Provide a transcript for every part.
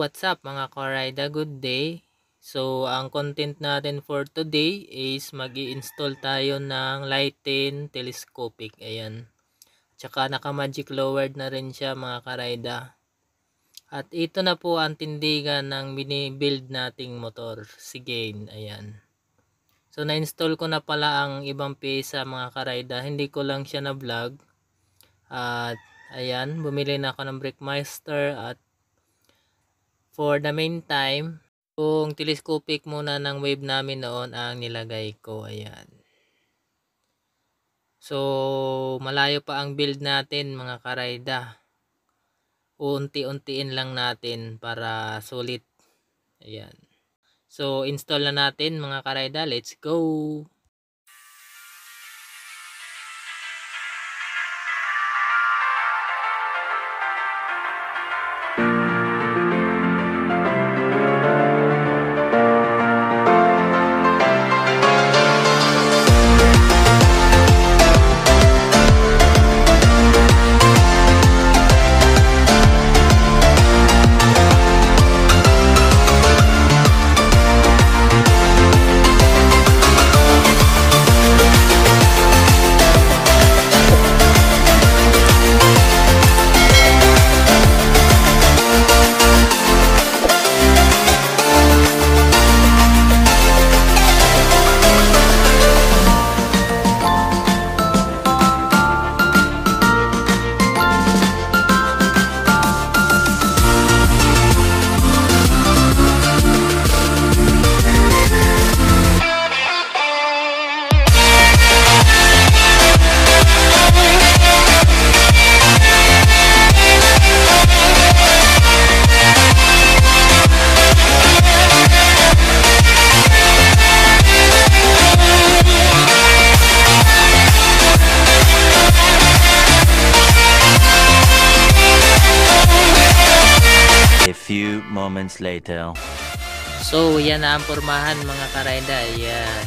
what's up mga karayda? Good day. So, ang content natin for today is mag-i-install tayo ng Lighten telescopic. Ayan. Tsaka naka-magic lowered na rin siya mga karayda. At ito na po ang tindigan ng bini-build nating motor, si Gain. Ayan. So, na-install ko na pala ang ibang pyesa mga karayda. Hindi ko lang siya na-vlog. At ayan, bumili na ako ng Brickmaster at for the meantime, yung telescopic muna ng wave namin noon ang nilagay ko. Ayan. So, malayo pa ang build natin mga karayda. Unti-untiin lang natin para sulit. Ayan. So, install na natin mga karayda. Let's go! Few moments later. So, yan na ang pormahan mga karayda. Yan.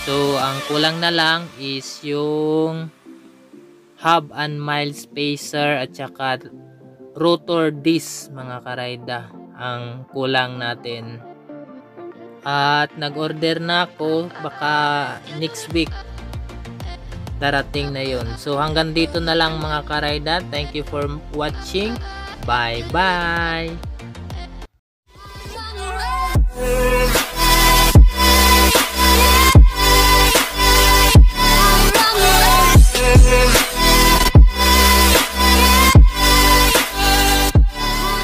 So, ang kulang na lang is yung hub and mile spacer at saka rotor disc mga karayda. Ang kulang natin. At nag-order na ako. Baka next week darating na yun. So, hanggang dito na lang mga karayda. Thank you for watching. Bye-bye!